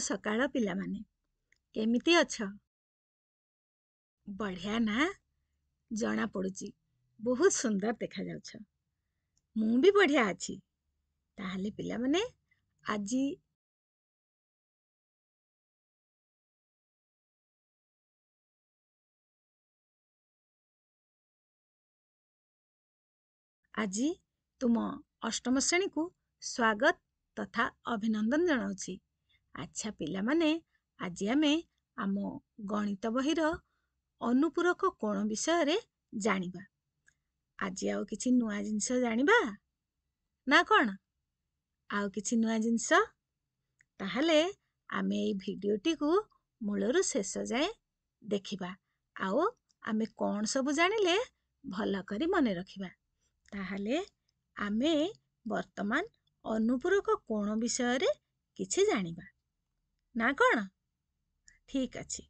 सकाळ पिलामाने केमिति अछ? बढ़िया ना जना पड़ुची बहुत सुंदर देखा जाउछ। मु भी बढ़िया अछि। ताहले पिलामाने आजी आजी तुम अष्टम श्रेणी को स्वागत तथा अभिनंदन जनाउछि। अच्छा पिलामाने आजी आमे आमो गणित बहिर अनुपूरक कोण विषय रे जानिबा। आजी आउ किछि नुआ जिंस जानिबा ना कोन? आउ किछि नुआ जिंस ताहले आमे एई भिडियोटी को मूलरु शेष जाए देखिबा। आउ आमे कोन सब जानिले भल करी मने रखिबा। ताहले आमे वर्तमान अनुपूरक कोण विषय रे किछि जानिबा ना कोन? ठीक अछि।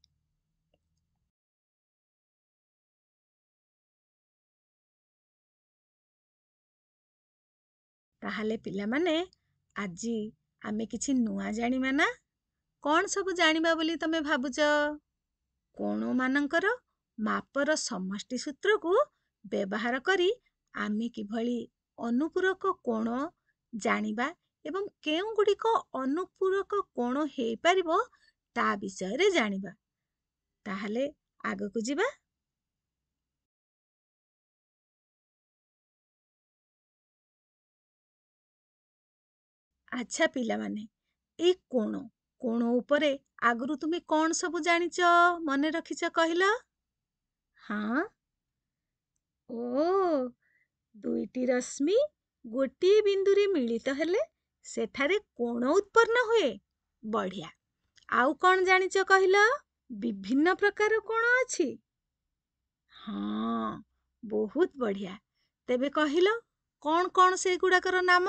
ताहले पिलामाने आजी आमे किछि नुआ जानिबा ना? कोन सब जानिबा बोली तमे भाबुच? कोण मानकर मापर समष्टि सूत्र को व्यवहार करी आमे किभली अनुपूरक कोण जानिबा एवं केउ गुडिक अनुपूरक कोण हेई परिबो ता विषय रे जानिबा। ताहले आगो को जिबा। अच्छा पिलामाने ए कोण कोण उपरे आगरु तुमे कोन सब जानिच मने रखिच कहिला? हाँ ओ दुईटी रश्मि गोटिए बिंदुरे मिलित हेले सेठारे कोण उत्पन्न हुए। बढ़िया। आउ कौन जानिच कहिला? विभिन्न प्रकार कोण अछि। हाँ बहुत बढ़िया। तेबे कहिला कौन कौन से गुडाकर नाम?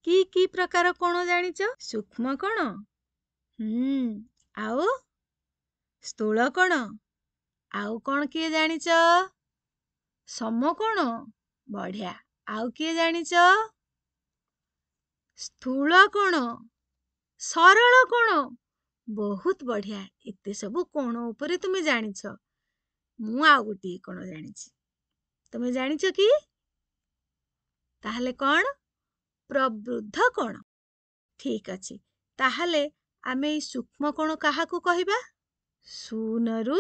की प्रकार कोण जानिच? सूक्ष्म कोण? आउ स्थूल कोण? आउ कौन किए जानिच? समकोण? बढ़िया। आउ किए जानिच? स्थूल कोण? सरल कोण? बहुत बढ़िया। एते सबु कोण उपरे तुमे जानिच। मु आउ गोटिए कोण जानिछि। तुमे जानिच कि? ताहले कौन? प्रवृद्ध कोण। ठीक अछि। ताहले आमे ई सूक्ष्म कोण काहाकू कहिबा? 0 रु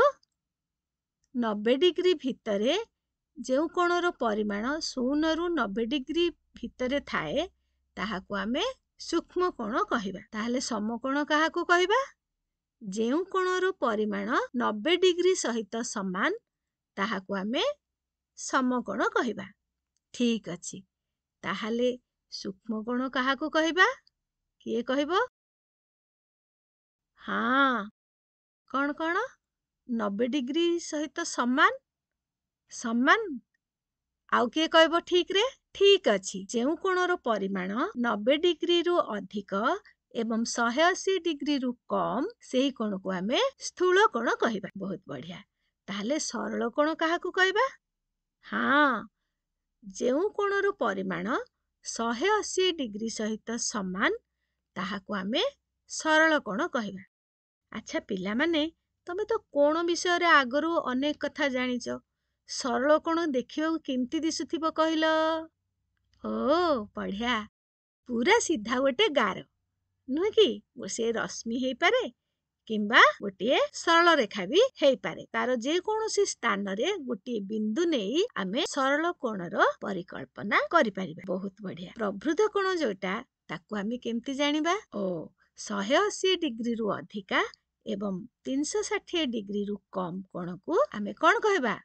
90 डिग्री भितरे जेउ कोणर परिमाण 0 रु 90 डिग्री भितरे थाए ताहाकू आमे सूक्ष्म कोण कहिबा। ताहले समकोण काहाकू कहिबा? जेउ कोणर परिमाण 90 डिग्री सहित समान ताहाकू आमे समकोण कहिबा। ठीक अछि। ताहले सूक्ष्म कोण काहाकू कहिबा? किए कहिबो? हाँ कौन कौन? 90 डिग्री सहित समान समान आउ किए कहबो ठीक रे? ठीक अछि। जेउ कोणर परिमाण 90 डिग्री रु अधिक एवं 180 डिग्री रु कम सेही कोण को आमे स्थूल कोण कहिबा। बहुत बढ़िया। ताहले सरल कोण काहाकू कहिबा? हाँ जेउ कोणर परिमाण 180 डिग्री सहित समान ताहाकू आमे सरल कोण कहिबा। अच्छा पिलामाने तमे तो कोण विषय रे आगरू अनेक कथा जानिच। सरल कोण देखिबाकू केमती दिसुथिबो कहिल? ओ बढ़िया। पूरा सीधा गोटे गार नुहे कि से रश्मि हेई पारे किंबा गोटे सरल रेखा भी हेई पारे। तार जे कौनसी स्थान रे गोटे बिंदु नेई आमे सरल कोणर परिकल्पना करि परिबा। बहुत बढ़िया। प्रवृद्ध कोण जोटा ताकू आमे केमती जानिबा? 180 डिग्री रु अधिका एवं 360 डिग्री रु कम कोण को आमे कोन कहबा?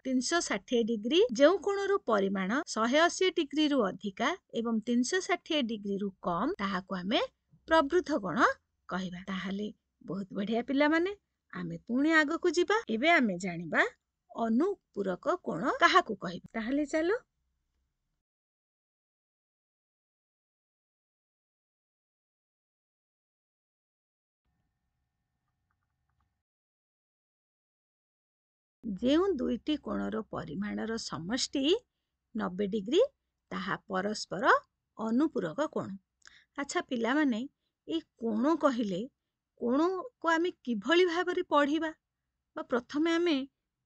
360 डिग्री जेउ कोणर परिमाण 180 डिग्री रु अधिका एवं 360 डिग्री रु कम ताहाकू आमे प्रवृद्ध कोण कहबा। ताहले बहुत बढ़िया पिलामाने आमे पुणी आगो को जिबा। एबे आमे जानिबा अनुपूरक कोण काहाकू कहबा। ताहले चलो जेउ दुईटी कोणर परिमाणर समष्टि 90 डिग्री ताहा परस्पर अनुपूरक कोण। अच्छा पिलामाने ए कोण कहिले କୋଣକୁ ଆମେ କିଭଳି ଭାବରେ ପଢ଼ିବା ବା ପ୍ରଥମେ ଆମେ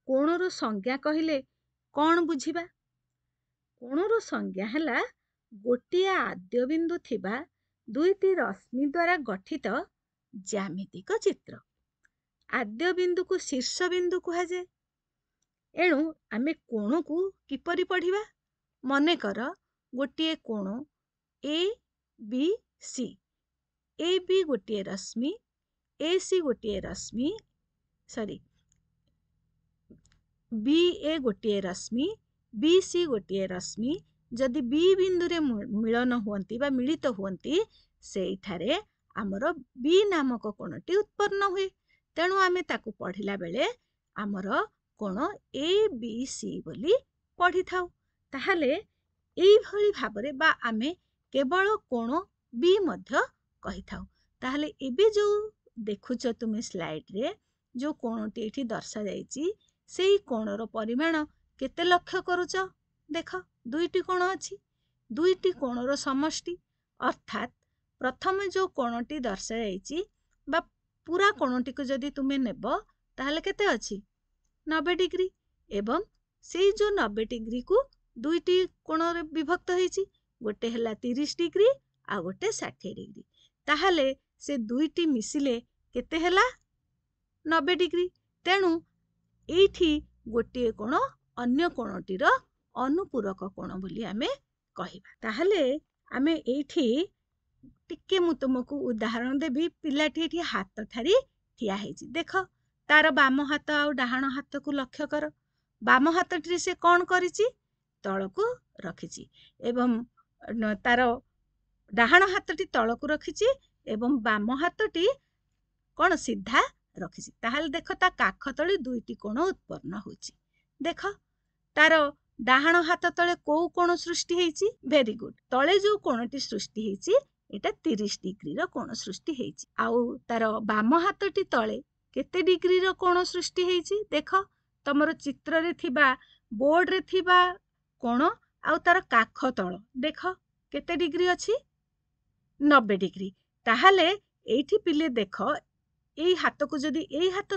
କୋଣର ସଂଜ୍ଞା କହିଲେ କ'ଣ ବୁଝିବା? କୋଣର ସଂଜ୍ଞା ହେଲା ଗୋଟିଏ ଆଦ୍ୟବିନ୍ଦୁ ଥିବା ଦୁଇଟି ରଶ୍ମି ଦ୍ୱାରା ଗଠିତ ଜ୍ୟାମିତିକ ଚିତ୍ର। ଆଦ୍ୟବିନ୍ଦୁକୁ ଶୀର୍ଷବିନ୍ଦୁ କୁହାଯାଏ। ଏଣୁ ଆମେ କୋଣକୁ କିପରି ପଢ଼ିବା? ମନେକର ଗୋଟିଏ କୋଣ ଏ ବି ସି। ଏ ବି ଗୋଟିଏ ରଶ୍ମି, ଏ ସି ଗୋଟିଏ ରଶ୍ମି, ବି ଏ ଗୋଟିଏ ରଶ୍ମି, ବି ସି ଗୋଟିଏ ରଶ୍ମି। ଯଦି ବି ବିନ୍ଦୁରେ ମିଳନ ହୁଅନ୍ତି ବା ମିଳିତ ହୁଅନ୍ତି, ସେଇଠାରେ ଆମର ବି ନାମକ କୋଣଟି ଉତ୍ପନ୍ନ ହୁଏ। ତେଣୁ ଆମେ ତାକୁ ପଢ଼ିଲା ବେଳେ ଆମର କୋଣ ଏ ବି ସି ବୋଲି ପଢ଼ିଥାଉ। ତାହେଲେ ଏଇଭଳି ଭାବରେ ବା ଆମେ କେବଳ କୋଣ ବି ମଧ୍ୟ କହିଥାଉ। ତାହେଲେ ଏବେ ଯୋଉ ଦେଖୁଛ ତୁମେ ସ୍ଲାଇଡରେ ଯୋଉ କୋଣଟି ଏଠି ଦର୍ଶାଯାଇଛି, ସେଇ କୋଣର ପରିମାଣ କେତେ ଲକ୍ଷ୍ୟ କରୁଛ? ଦେଖ, ଦୁଇଟି କୋଣ ଅଛି, ଦୁଇଟି କୋଣର ସମଷ୍ଟି। ଅର୍ଥାତ୍ ପ୍ରଥମେ ଯୋଉ କୋଣଟି ଦର୍ଶାଯାଇଛି ବା ପୁରା କୋଣଟିକୁ ଯଦି ତୁମେ ନେବ, ତାହେଲେ କେତେ ଅଛି? 90 ଡିଗ୍ରୀ। ଏବଂ ସେଇ ଯୋଉ 90 ଡିଗ୍ରୀକୁ ଦୁଇଟି କୋଣରେ ବିଭକ୍ତ ହେଇଛି, ଗୋଟେ ହେଲା 30 ଡିଗ୍ରୀ ଆଉ ଗୋଟେ 60 ଡିଗ୍ରୀ। ତାହେଲେ ସେ ଦୁଇଟି ମିଶିଲେ କେତେ ହେଲା? 90 ଡିଗ୍ରୀ। ତେଣୁ ଏଇଠି ଗୋଟିଏ କୋଣ ଅନ୍ୟ କୋଣଟିର ଅନୁପୂରକ କୋଣ ବୋଲି ଆମେ କହିବା। ତାହେଲେ ଆମେ ଏଇଠି ଟିକେ ମୁଁ ତୁମକୁ ଉଦାହରଣ ଦେବି। ପିଲାଟି ଏଠି ହାତ ଠାରି ଠିଆ ହେଇଛି। ଦେଖ, ତାର ବାମ ହାତ ଆଉ ଡାହାଣ ହାତକୁ ଲକ୍ଷ୍ୟ କର। ବାମ ହାତଟିରେ ସେ କ'ଣ କରିଛି? ତଳକୁ ରଖିଛି ଏବଂ ତାର ଡାହାଣ ହାତଟି ତଳକୁ ରଖିଛି ଏବଂ ବାମ ହାତଟି କ'ଣ ସିଧା ରଖିଛି। ତାହେଲେ ଦେଖ, ତା କାଖ ତଳେ ଦୁଇଟି କୋଣ ଉତ୍ପନ୍ନ ହେଉଛି। ଦେଖ, ତାର ଡାହାଣ ହାତ ତଳେ କୋଉ କୋଣ ସୃଷ୍ଟି ହେଇଛି? Very good. ତଳେ ଯୋଉ କୋଣଟି ସୃଷ୍ଟି ହେଇଛି, ଏଟା 30 ଡିଗ୍ରୀର କୋଣ ସୃଷ୍ଟି ହେଇଛି। ଆଉ ତାର ବାମ ହାତଟି ତଳେ କେତେ ଡିଗ୍ରୀର କୋଣ ସୃଷ୍ଟି ହେଇଛି? ଦେଖ, ତମର ଚିତ୍ରରେ ଥିବା ବୋର୍ଡରେ ଥିବା କୋଣ ଆଉ ତାର କାଖ ତଳ ଦେଖ କେତେ ଡିଗ୍ରୀ ଅଛି? 90 ଡିଗ୍ରୀ। ତାହେଲେ ଏଇଠି ପିଲେ ଦେଖ, ଏଇ ହାତକୁ ଯଦି ଏଇ ହାତ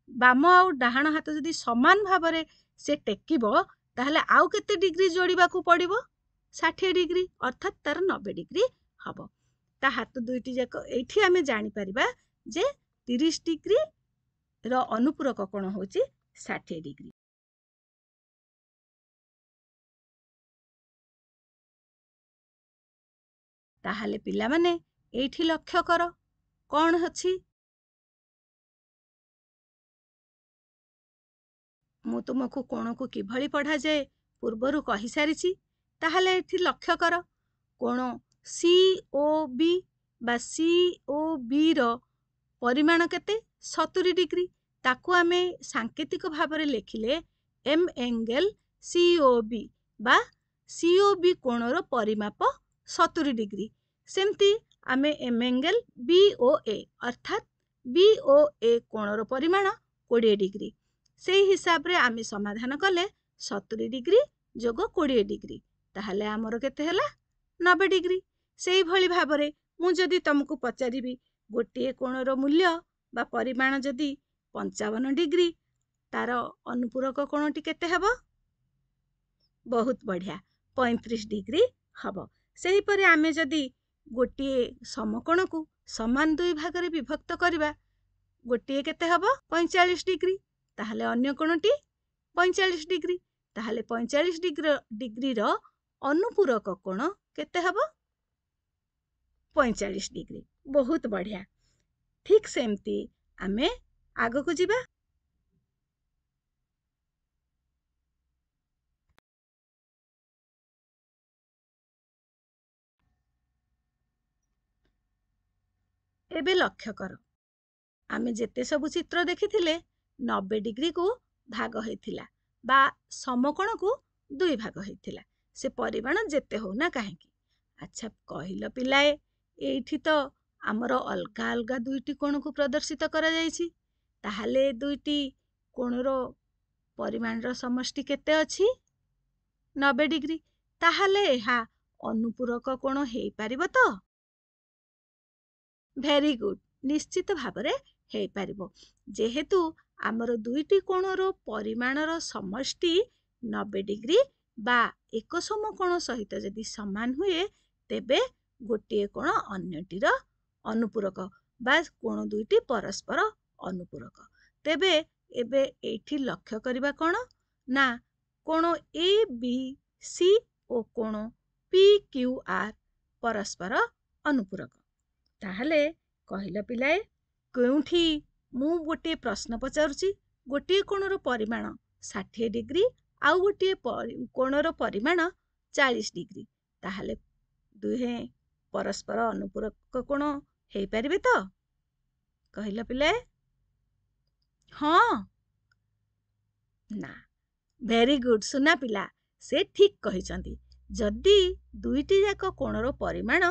ବାମ ଆଉ ଡାହାଣ ହାତ ଯଦି ସମାନ ଭାବରେ ସେ ଟେକିବ, ତାହେଲେ ଆଉ କେତେ ଡିଗ୍ରୀ ଯୋଡ଼ିବାକୁ ପଡ଼ିବ? 60 ଡିଗ୍ରୀ। ଅର୍ଥାତ୍ ତାର 90 ଡିଗ୍ରୀ ହବ। ତା ହାତ ଦୁଇଟି ଯାକ ଏଇଠି ଆମେ ଜାଣିପାରିବା ଯେ 30 ଡିଗ୍ରୀର ଅନୁପୂରକ କୋଣ ହେଉଛି 60 ଡିଗ୍ରୀ। ତାହେଲେ ପିଲାମାନେ ଏଇଠି ଲକ୍ଷ୍ୟ କର, କ'ଣ ଅଛି? ମୁଁ ତୁମକୁ କୋଣକୁ କିଭଳି ପଢ଼ାଯାଏ ପୂର୍ବରୁ କହିସାରିଛି। ତାହେଲେ ଏଠି ଲକ୍ଷ୍ୟ କର, କୋଣ COB ବା COBର ପରିମାଣ କେତେ? 70 ଡିଗ୍ରୀ। ତାକୁ ଆମେ ସାଙ୍କେତିକ ଭାବରେ ଲେଖିଲେ M ଏଙ୍ଗେଲ COB ବା COB କୋଣର ପରିମାପ 70 ଡିଗ୍ରୀ। ସେମିତି ଆମେ M ଏଙ୍ଗେଲ BOA ଅର୍ଥାତ୍ BOA କୋଣର ପରିମାଣ 20 ଡିଗ୍ରୀ। ସେଇ ହିସାବରେ ଆମେ ସମାଧାନ କଲେ 70 ଡିଗ୍ରୀ ଯୋଗ 20 ଡିଗ୍ରୀ, ତାହେଲେ ଆମର କେତେ ହେଲା? 90 ଡିଗ୍ରୀ। ସେଇଭଳି ଭାବରେ ମୁଁ ଯଦି ତମକୁ ପଚାରିବି ଗୋଟିଏ କୋଣର ମୂଲ୍ୟ ବା ପରିମାଣ ଯଦି 55 ଡିଗ୍ରୀ, ତାର ଅନୁପୂରକ କୋଣଟି କେତେ ହେବ? ବହୁତ ବଢ଼ିଆ, 35 ଡିଗ୍ରୀ ହବ। ସେହିପରି ଆମେ ଯଦି ଗୋଟିଏ ସମକୋଣକୁ ସମାନ ଦୁଇ ଭାଗରେ ବିଭକ୍ତ କରିବା, ଗୋଟିଏ କେତେ ହବ? 45 ଡିଗ୍ରୀ। ତାହେଲେ ଅନ୍ୟ କୋଣଟି 45 ଡିଗ୍ରୀ। ତାହେଲେ 45 ଡିଗ୍ରୀର ଅନୁପୂରକ କୋଣ କେତେ ହବ? 45 ଡିଗ୍ରୀ। ବହୁତ ବଢ଼ିଆ। ଠିକ୍ ସେମିତି ଆମେ ଆଗକୁ ଯିବା। ଏବେ ଲକ୍ଷ୍ୟ କର, ଆମେ ଯେତେ ସବୁ ଚିତ୍ର ଦେଖିଥିଲେ 90 ଡିଗ୍ରୀକୁ ଭାଗ ହେଇଥିଲା ବା ସମକୋଣକୁ ଦୁଇ ଭାଗ ହେଇଥିଲା, ସେ ପରିମାଣ ଯେତେ ହଉନା କାହିଁକି। ଆଚ୍ଛା କହିଲ ପିଲାଏ, ଏଇଠି ତ ଆମର ଅଲଗା ଅଲଗା ଦୁଇଟି କୋଣକୁ ପ୍ରଦର୍ଶିତ କରାଯାଇଛି। ତାହେଲେ ଦୁଇଟି କୋଣର ପରିମାଣର ସମଷ୍ଟି କେତେ ଅଛି? 90 ଡିଗ୍ରୀ। ତାହେଲେ ଏହା ଅନୁପୂରକ କୋଣ ହେଇପାରିବ ତ? Very good. ନିଶ୍ଚିତ ଭାବରେ ହେଇପାରିବ। ଯେହେତୁ ଆମର ଦୁଇଟି କୋଣର ପରିମାଣର ସମଷ୍ଟି 90 ଡିଗ୍ରୀ ବା ଏକ ସମକୋଣ ସହିତ ଯଦି ସମାନ ହୁଏ, ତେବେ ଗୋଟିଏ କୋଣ ଅନ୍ୟଟିର ଅନୁପୂରକ ବା କୋଣ ଦୁଇଟି ପରସ୍ପର ଅନୁପୂରକ। ତେବେ ଏବେ ଏଇଠି ଲକ୍ଷ୍ୟ କରିବା କ'ଣ ନା କୋଣ ଏ ବି ସି ଓ କୋଣ ପି କ୍ୟୁ ଆର୍ ପରସ୍ପର ଅନୁପୂରକ। ତାହେଲେ କହିଲ ପିଲାଏ, କେଉଁଠି ମୁଁ ଗୋଟିଏ ପ୍ରଶ୍ନ ପଚାରୁଛି, ଗୋଟିଏ କୋଣର ପରିମାଣ 60 ଡିଗ୍ରୀ ଆଉ ଗୋଟିଏ କୋଣର ପରିମାଣ 40 ଡିଗ୍ରୀ, ତାହେଲେ ଦୁହେଁ ପରସ୍ପର ଅନୁପୂରକ କୋଣ ହେଇପାରିବେ ତ? କହିଲ ପିଲାଏ? ହଁ ନା? ଭେରି ଗୁଡ୍ ସୁନା ପିଲା, ସେ ଠିକ୍ କହିଛନ୍ତି। ଯଦି ଦୁଇଟି ଯାକ କୋଣର ପରିମାଣ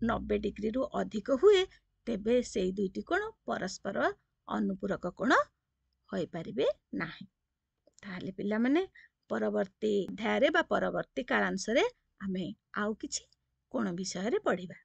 90 ଡିଗ୍ରୀରୁ ଅଧିକ ହୁଏ, ତେବେ ସେଇ ଦୁଇଟି କୋଣ ପରସ୍ପର ଅନୁପୂରକ କୋଣ ହୋଇପାରିବେ ନାହିଁ। ତାହେଲେ ପିଲାମାନେ ପରବର୍ତ୍ତୀ ଅଧ୍ୟାୟରେ ବା ପରବର୍ତ୍ତୀ କାଳାଂଶରେ ଆମେ ଆଉ କିଛି କୋଣ ବିଷୟରେ ପଢ଼ିବା।